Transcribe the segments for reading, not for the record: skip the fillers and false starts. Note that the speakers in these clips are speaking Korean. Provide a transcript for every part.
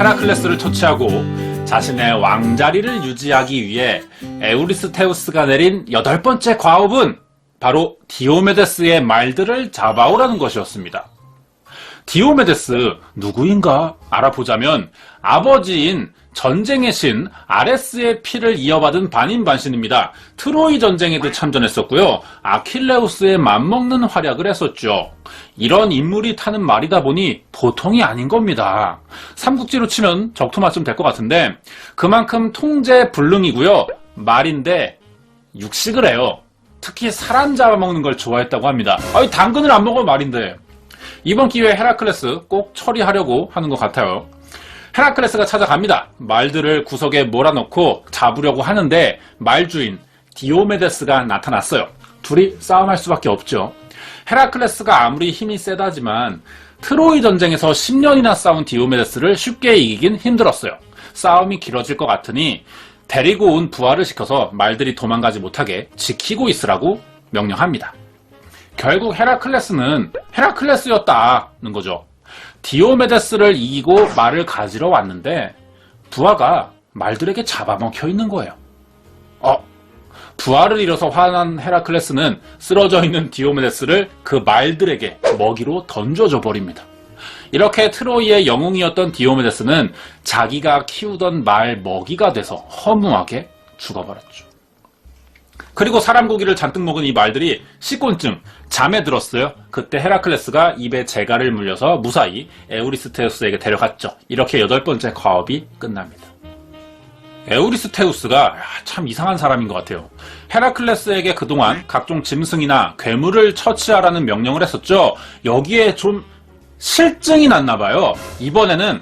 헤라클레스를 처치하고 자신의 왕자리를 유지하기 위해 에우리스테우스가 내린 8번째 과업은 바로 디오메데스의 말들을 잡아오라는 것이었습니다. 디오메데스 누구인가 알아보자면 아버지인 전쟁의 신 아레스의 피를 이어받은 반인반신입니다. 트로이 전쟁에도 참전했었고요. 아킬레우스의 맘먹는 활약을 했었죠. 이런 인물이 타는 말이다 보니 보통이 아닌 겁니다. 삼국지로 치면 적토마쯤 될 것 같은데 그만큼 통제불능이고요. 말인데 육식을 해요. 특히 사람 잡아먹는 걸 좋아했다고 합니다. 아니 당근을 안 먹어 말인데. 이번 기회에 헤라클레스 꼭 처리하려고 하는 것 같아요. 헤라클레스가 찾아갑니다. 말들을 구석에 몰아넣고 잡으려고 하는데 말주인 디오메데스가 나타났어요. 둘이 싸움할 수밖에 없죠. 헤라클레스가 아무리 힘이 세다지만 트로이 전쟁에서 10년이나 싸운 디오메데스를 쉽게 이기긴 힘들었어요. 싸움이 길어질 것 같으니 데리고 온 부하를 시켜서 말들이 도망가지 못하게 지키고 있으라고 명령합니다. 결국 헤라클레스는 헤라클레스였다는 거죠. 디오메데스를 이기고 말을 가지러 왔는데 부하가 말들에게 잡아먹혀 있는 거예요. 부하를 잃어서 화난 헤라클레스는 쓰러져 있는 디오메데스를 그 말들에게 먹이로 던져줘 버립니다. 이렇게 트로이의 영웅이었던 디오메데스는 자기가 키우던 말 먹이가 돼서 허무하게 죽어버렸죠. 그리고 사람 고기를 잔뜩 먹은 이 말들이 식곤증, 잠에 들었어요. 그때 헤라클레스가 입에 재갈을 물려서 무사히 에우리스테우스에게 데려갔죠. 이렇게 8번째 과업이 끝납니다. 에우리스테우스가 참 이상한 사람인 것 같아요. 헤라클레스에게 그동안 각종 짐승이나 괴물을 처치하라는 명령을 했었죠. 여기에 좀 실증이 났나 봐요. 이번에는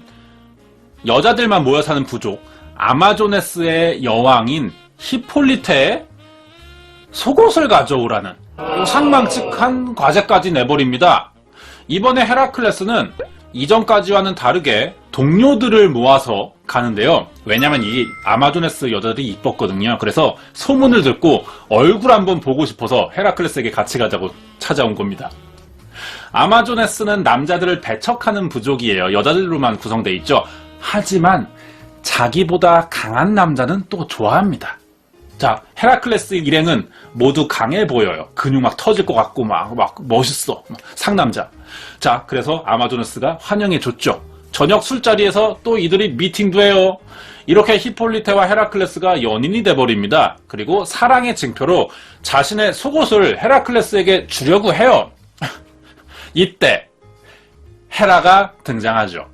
여자들만 모여 사는 부족 아마조네스의 여왕인 히폴리테의 속옷을 가져오라는 상망측한 과제까지 내버립니다. 이번에 헤라클레스는 이전까지와는 다르게 동료들을 모아서 가는데요. 왜냐면 이 아마조네스 여자들이 이뻤거든요. 그래서 소문을 듣고 얼굴 한번 보고 싶어서 헤라클레스에게 같이 가자고 찾아온 겁니다. 아마조네스는 남자들을 배척하는 부족이에요. 여자들로만 구성되어 있죠. 하지만 자기보다 강한 남자는 또 좋아합니다. 자, 헤라클레스 일행은 모두 강해 보여요. 근육 막 터질 것 같고 막 멋있어. 상남자. 자, 그래서 아마조네스가 환영해줬죠. 저녁 술자리에서 또 이들이 미팅도 해요. 이렇게 히폴리테와 헤라클레스가 연인이 돼버립니다. 그리고 사랑의 징표로 자신의 속옷을 헤라클레스에게 주려고 해요. 이때 헤라가 등장하죠.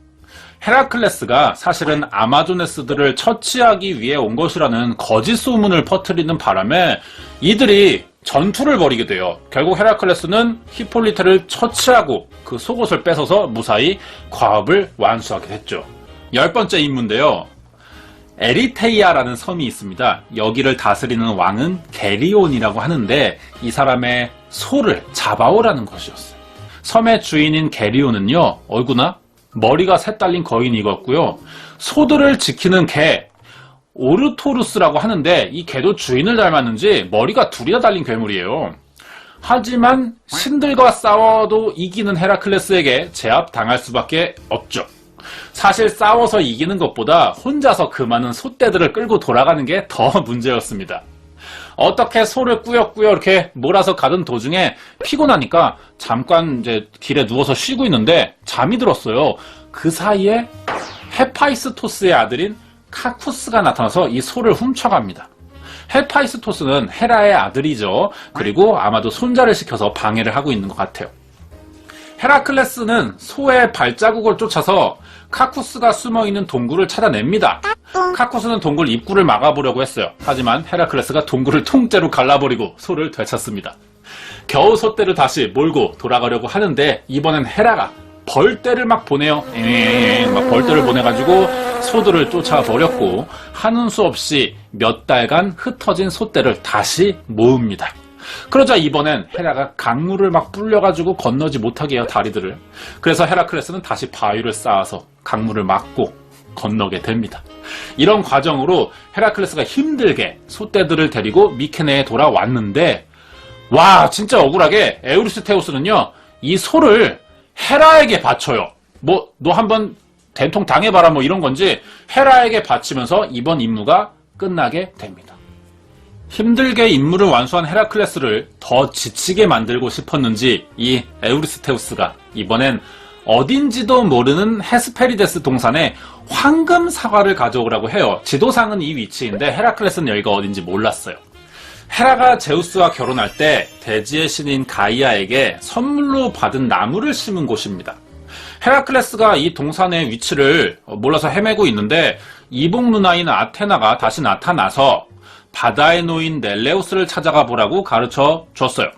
헤라클레스가 사실은 아마조네스들을 처치하기 위해 온 것이라는 거짓 소문을 퍼뜨리는 바람에 이들이 전투를 벌이게 돼요. 결국 헤라클레스는 히폴리테를 처치하고 그 속옷을 뺏어서 무사히 과업을 완수하게 됐죠. 10번째 임무인데요. 에리테이아라는 섬이 있습니다. 여기를 다스리는 왕은 게리온이라고 하는데 이 사람의 소를 잡아오라는 것이었어요. 섬의 주인인 게리온은요. 어이구나. 머리가 셋 달린 거인이었고요. 소들을 지키는 개 오르토루스라고 하는데 이 개도 주인을 닮았는지 머리가 둘이나 달린 괴물이에요. 하지만 신들과 싸워도 이기는 헤라클레스에게 제압당할 수밖에 없죠. 사실 싸워서 이기는 것보다 혼자서 그 많은 소떼들을 끌고 돌아가는 게 더 문제였습니다. 어떻게 소를 꾸역꾸역 이렇게 몰아서 가던 도중에 피곤하니까 잠깐 이제 길에 누워서 쉬고 있는데 잠이 들었어요. 그 사이에 헤파이스토스의 아들인 카쿠스가 나타나서 이 소를 훔쳐갑니다. 헤파이스토스는 헤라의 아들이죠. 그리고 아마도 손자를 시켜서 방해를 하고 있는 것 같아요. 헤라클레스는 소의 발자국을 쫓아서 카쿠스가 숨어있는 동굴을 찾아냅니다. 카쿠스는 동굴 입구를 막아보려고 했어요. 하지만 헤라클레스가 동굴을 통째로 갈라버리고 소를 되찾습니다. 겨우 소떼를 다시 몰고 돌아가려고 하는데 이번엔 헤라가 벌떼를 막 보내요. 막 벌떼를 보내가지고 소들을 쫓아버렸고 하는 수 없이 몇 달간 흩어진 소떼를 다시 모읍니다. 그러자 이번엔 헤라가 강물을 막 불려가지고 건너지 못하게 해요, 다리들을. 그래서 헤라클레스는 다시 바위를 쌓아서 강물을 막고 건너게 됩니다. 이런 과정으로 헤라클레스가 힘들게 소떼들을 데리고 미케네에 돌아왔는데 와 진짜 억울하게 에우리스테우스는요 이 소를 헤라에게 바쳐요. 뭐 너 한번 된통 당해봐라 뭐 이런 건지 헤라에게 바치면서 이번 임무가 끝나게 됩니다. 힘들게 임무를 완수한 헤라클레스를 더 지치게 만들고 싶었는지 이 에우리스테우스가 이번엔 어딘지도 모르는 헤스페리데스 동산에 황금 사과를 가져오라고 해요. 지도상은 이 위치인데 헤라클레스는 여기가 어딘지 몰랐어요. 헤라가 제우스와 결혼할 때 대지의 신인 가이아에게 선물로 받은 나무를 심은 곳입니다. 헤라클레스가 이 동산의 위치를 몰라서 헤매고 있는데 이복 누나인 아테나가 다시 나타나서 바다의 노인 넬레우스를 찾아가 보라고 가르쳐 줬어요.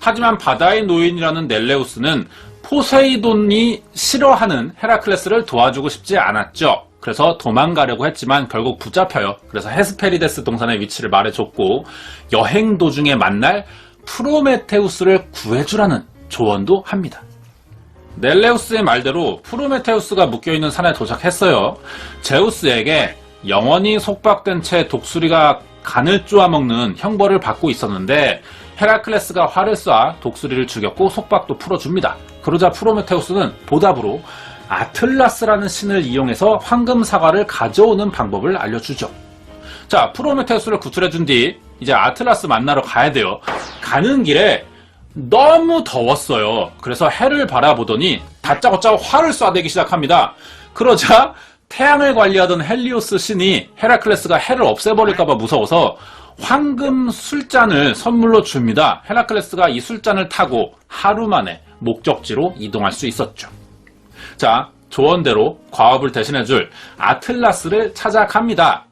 하지만 바다의 노인이라는 넬레우스는 포세이돈이 싫어하는 헤라클레스를 도와주고 싶지 않았죠. 그래서 도망가려고 했지만 결국 붙잡혀요. 그래서 헤스페리데스 동산의 위치를 말해줬고 여행 도중에 만날 프로메테우스를 구해주라는 조언도 합니다. 넬레우스의 말대로 프로메테우스가 묶여있는 산에 도착했어요. 제우스에게 영원히 속박된 채 독수리가 간을 쪼아먹는 형벌을 받고 있었는데 헤라클레스가 활을 쏴 독수리를 죽였고 속박도 풀어줍니다. 그러자 프로메테우스는 보답으로 아틀라스라는 신을 이용해서 황금 사과를 가져오는 방법을 알려주죠. 자, 프로메테우스를 구출해준 뒤 이제 아틀라스 만나러 가야 돼요. 가는 길에 너무 더웠어요. 그래서 해를 바라보더니 다짜고짜 활을 쏴대기 시작합니다. 그러자 태양을 관리하던 헬리오스 신이 헤라클레스가 해를 없애버릴까봐 무서워서 황금 술잔을 선물로 줍니다. 헤라클레스가 이 술잔을 타고 하루 만에 목적지로 이동할 수 있었죠. 자, 조언대로 과업을 대신해줄 아틀라스를 찾아갑니다.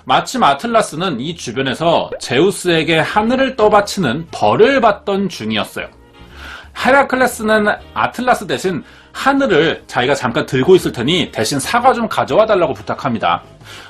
마침 아틀라스는 이 주변에서 제우스에게 하늘을 떠받치는 벌을 받던 중이었어요. 헤라클레스는 아틀라스 대신 하늘을 자기가 잠깐 들고 있을 테니 대신 사과 좀 가져와 달라고 부탁합니다.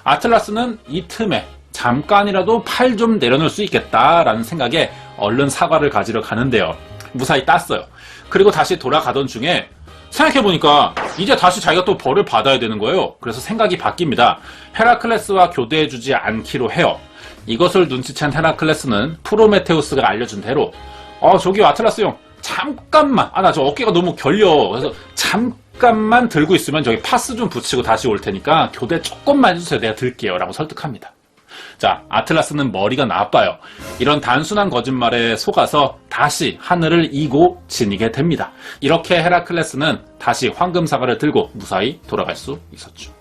아틀라스는 이 틈에 잠깐이라도 팔 좀 내려놓을 수 있겠다라는 생각에 얼른 사과를 가지러 가는데요. 무사히 땄어요. 그리고 다시 돌아가던 중에 생각해보니까 이제 다시 자기가 또 벌을 받아야 되는 거예요. 그래서 생각이 바뀝니다. 헤라클레스와 교대해주지 않기로 해요. 이것을 눈치챈 헤라클레스는 프로메테우스가 알려준 대로 저기 아틀라스 형 잠깐만 나 저 어깨가 너무 결려. 그래서 잠깐만 들고 있으면 저기 파스 좀 붙이고 다시 올 테니까 교대 조금만 해주세요. 내가 들게요 라고 설득합니다. 자, 아틀라스는 머리가 나빠요. 이런 단순한 거짓말에 속아서 다시 하늘을 이고 지니게 됩니다. 이렇게 헤라클레스는 다시 황금 사과를 들고 무사히 돌아갈 수 있었죠.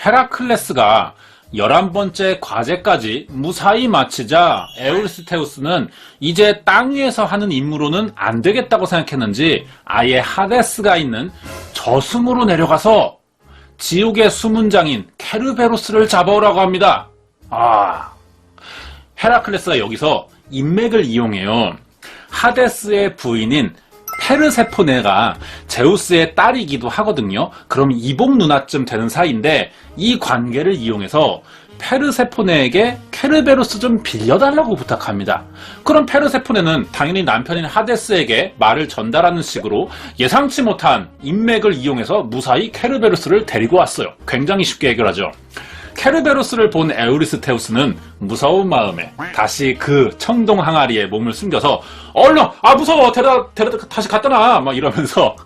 헤라클레스가 11번째 과제까지 무사히 마치자 에우리스테우스는 이제 땅 위에서 하는 임무로는 안 되겠다고 생각했는지 아예 하데스가 있는 저승으로 내려가서 지옥의 수문장인 케르베로스를 잡아오라고 합니다. 헤라클레스가 여기서 인맥을 이용해요. 하데스의 부인인 페르세포네가 제우스의 딸이기도 하거든요. 그럼 이복 누나쯤 되는 사이인데 이 관계를 이용해서 페르세포네에게 케르베로스 좀 빌려달라고 부탁합니다. 그럼 페르세포네는 당연히 남편인 하데스에게 말을 전달하는 식으로 예상치 못한 인맥을 이용해서 무사히 케르베로스를 데리고 왔어요. 굉장히 쉽게 해결하죠. 케르베로스를 본 에우리스테우스는 무서운 마음에 다시 그 청동 항아리에 몸을 숨겨서 얼른 무서워 데려다 다시 갖다 놔 막 이러면서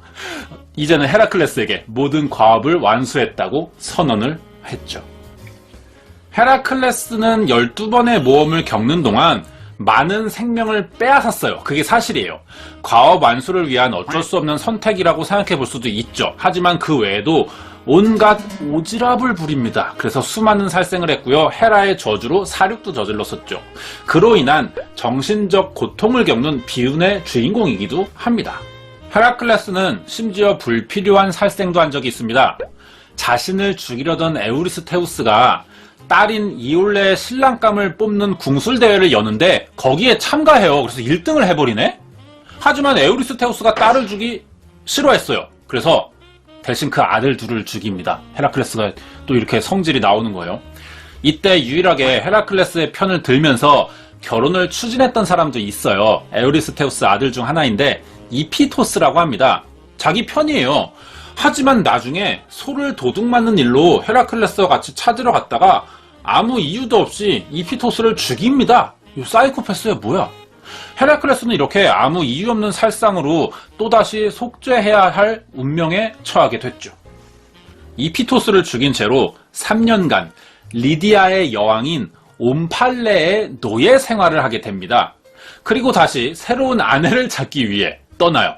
이제는 헤라클레스에게 모든 과업을 완수했다고 선언을 했죠. 헤라클레스는 12번의 모험을 겪는 동안 많은 생명을 빼앗았어요. 그게 사실이에요. 과업 완수를 위한 어쩔 수 없는 선택이라고 생각해 볼 수도 있죠. 하지만 그 외에도 온갖 오지랖을 부립니다. 그래서 수많은 살생을 했고요. 헤라의 저주로 사륙도 저질렀었죠. 그로 인한 정신적 고통을 겪는 비운의 주인공이기도 합니다. 헤라클레스는 심지어 불필요한 살생도 한 적이 있습니다. 자신을 죽이려던 에우리스테우스가 딸인 이올레의 신랑감을 뽑는 궁술대회를 여는데 거기에 참가해요. 그래서 1등을 해버리네? 하지만 에우리스테우스가 딸을 주기 싫어했어요. 그래서 대신 그 아들 둘을 죽입니다. 헤라클레스가 또 이렇게 성질이 나오는 거예요. 이때 유일하게 헤라클레스의 편을 들면서 결혼을 추진했던 사람도 있어요. 에우리스테우스 아들 중 하나인데 이피토스라고 합니다. 자기 편이에요. 하지만 나중에 소를 도둑맞는 일로 헤라클레스와 같이 찾으러 갔다가 아무 이유도 없이 이피토스를 죽입니다. 이 사이코패스야 뭐야? 헤라클레스는 이렇게 아무 이유 없는 살상으로 또다시 속죄해야 할 운명에 처하게 됐죠. 이피토스를 죽인 채로 3년간 리디아의 여왕인 옴팔레의 노예 생활을 하게 됩니다. 그리고 다시 새로운 아내를 찾기 위해 떠나요.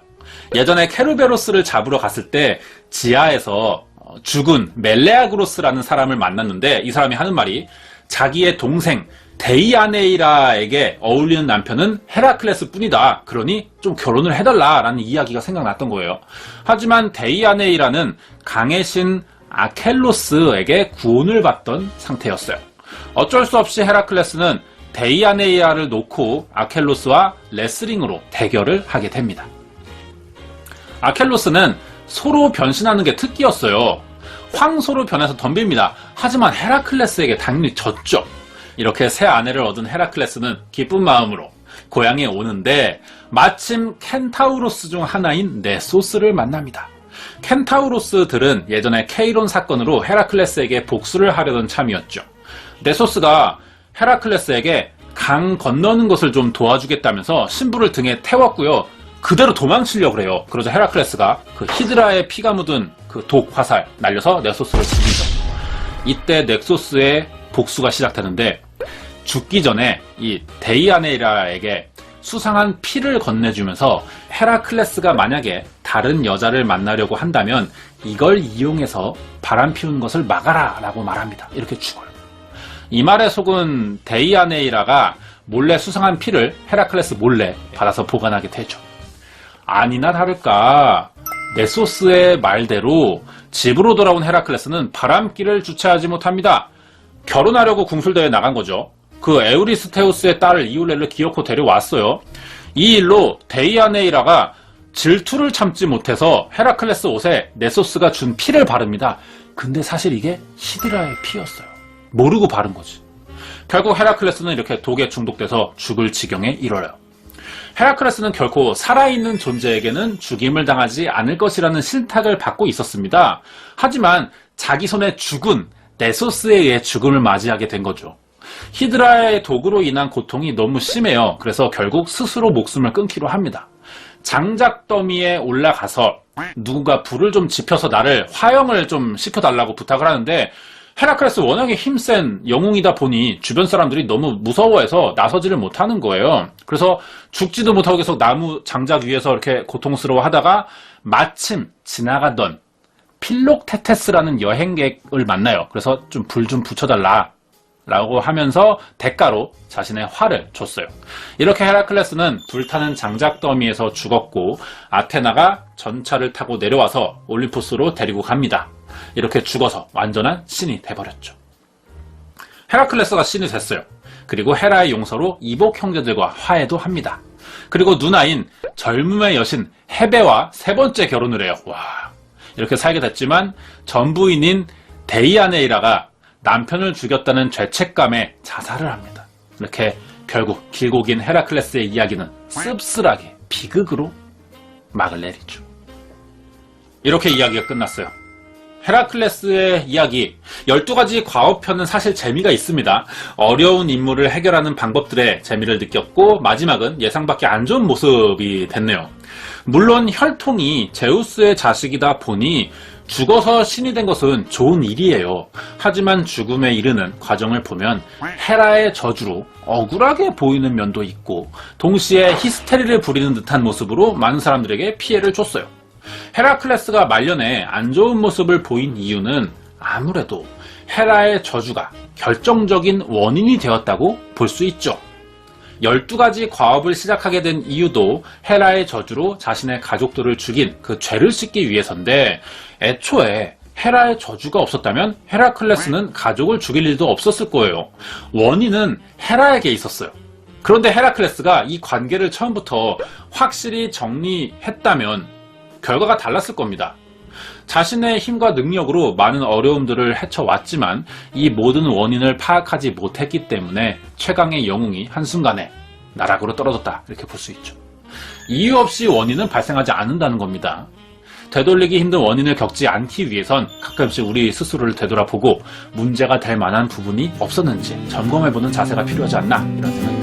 예전에 케르베로스를 잡으러 갔을 때 지하에서 죽은 멜레아그로스라는 사람을 만났는데 이 사람이 하는 말이 자기의 동생 데이아네이라에게 어울리는 남편은 헤라클레스 뿐이다. 그러니 좀 결혼을 해달라라는 이야기가 생각났던 거예요. 하지만 데이아네이라는 강의 신 아켈로스에게 구원을 받던 상태였어요. 어쩔 수 없이 헤라클레스는 데이아네이라를 놓고 아켈로스와 레슬링으로 대결을 하게 됩니다. 아켈로스는 소로 변신하는 게 특기였어요. 황소로 변해서 덤빕니다. 하지만 헤라클레스에게 당연히 졌죠. 이렇게 새 아내를 얻은 헤라클레스는 기쁜 마음으로 고향에 오는데 마침 켄타우로스 중 하나인 네소스를 만납니다. 켄타우로스들은 예전에 케이론 사건으로 헤라클레스에게 복수를 하려던 참이었죠. 네소스가 헤라클레스에게 강 건너는 것을 좀 도와주겠다면서 신부를 등에 태웠고요. 그대로 도망치려고 그래요. 그러자 헤라클레스가 그 히드라의 피가 묻은 그 독 화살 날려서 네소스를 죽이죠. 이때 넥소스의 복수가 시작되는데 죽기 전에 이 데이아네이라에게 수상한 피를 건네주면서 헤라클레스가 만약에 다른 여자를 만나려고 한다면 이걸 이용해서 바람 피우는 것을 막아라 라고 말합니다. 이렇게 죽어요. 이 말에 속은 데이아네이라가 몰래 수상한 피를 헤라클레스 몰래 받아서 보관하게 되죠. 아니나 다를까 네소스의 말대로 집으로 돌아온 헤라클레스는 바람길을 주체하지 못합니다. 결혼하려고 궁술대회에 나간 거죠. 그 에우리스테우스의 딸을 이울레를 기어코 데려왔어요. 이 일로 데이아네이라가 질투를 참지 못해서 헤라클레스 옷에 네소스가 준 피를 바릅니다. 근데 사실 이게 히드라의 피였어요. 모르고 바른 거지. 결국 헤라클레스는 이렇게 독에 중독돼서 죽을 지경에 이르러요. 헤라클레스는 결코 살아있는 존재에게는 죽임을 당하지 않을 것이라는 신탁을 받고 있었습니다. 하지만 자기 손에 죽은 네소스에 의해 죽음을 맞이하게 된 거죠. 히드라의 독으로 인한 고통이 너무 심해요. 그래서 결국 스스로 목숨을 끊기로 합니다. 장작 더미에 올라가서 누군가 불을 좀 지펴서 나를 화형을 좀 시켜달라고 부탁을 하는데 헤라클레스 워낙에 힘센 영웅이다 보니 주변 사람들이 너무 무서워해서 나서지를 못하는 거예요. 그래서 죽지도 못하고 계속 나무 장작 위에서 이렇게 고통스러워 하다가 마침 지나가던 필록테테스라는 여행객을 만나요. 그래서 좀 불 좀 붙여달라 라고 하면서 대가로 자신의 활을 줬어요. 이렇게 헤라클레스는 불타는 장작 더미에서 죽었고 아테나가 전차를 타고 내려와서 올림푸스로 데리고 갑니다. 이렇게 죽어서 완전한 신이 돼버렸죠. 헤라클레스가 신이 됐어요. 그리고 헤라의 용서로 이복 형제들과 화해도 합니다. 그리고 누나인 젊음의 여신 헤베와 세 번째 결혼을 해요. 와, 이렇게 살게 됐지만 전부인인 데이아네이라가 남편을 죽였다는 죄책감에 자살을 합니다. 이렇게 결국 길고 긴 헤라클레스의 이야기는 씁쓸하게 비극으로 막을 내리죠. 이렇게 이야기가 끝났어요. 헤라클레스의 이야기 12가지 과업편은 사실 재미가 있습니다. 어려운 임무를 해결하는 방법들에 재미를 느꼈고 마지막은 예상밖에 안 좋은 모습이 됐네요. 물론 혈통이 제우스의 자식이다 보니 죽어서 신이 된 것은 좋은 일이에요. 하지만 죽음에 이르는 과정을 보면 헤라의 저주로 억울하게 보이는 면도 있고 동시에 히스테리를 부리는 듯한 모습으로 많은 사람들에게 피해를 줬어요. 헤라클레스가 말년에 안 좋은 모습을 보인 이유는 아무래도 헤라의 저주가 결정적인 원인이 되었다고 볼 수 있죠. 12가지 과업을 시작하게 된 이유도 헤라의 저주로 자신의 가족들을 죽인 그 죄를 씻기 위해서인데 애초에 헤라의 저주가 없었다면 헤라클레스는 가족을 죽일 일도 없었을 거예요. 원인은 헤라에게 있었어요. 그런데 헤라클레스가 이 관계를 처음부터 확실히 정리했다면 결과가 달랐을 겁니다. 자신의 힘과 능력으로 많은 어려움들을 헤쳐왔지만 이 모든 원인을 파악하지 못했기 때문에 최강의 영웅이 한순간에 나락으로 떨어졌다 이렇게 볼 수 있죠. 이유 없이 원인은 발생하지 않는다는 겁니다. 되돌리기 힘든 원인을 겪지 않기 위해선 가끔씩 우리 스스로를 되돌아보고 문제가 될 만한 부분이 없었는지 점검해보는 자세가 필요하지 않나 이런 생각이 듭니다.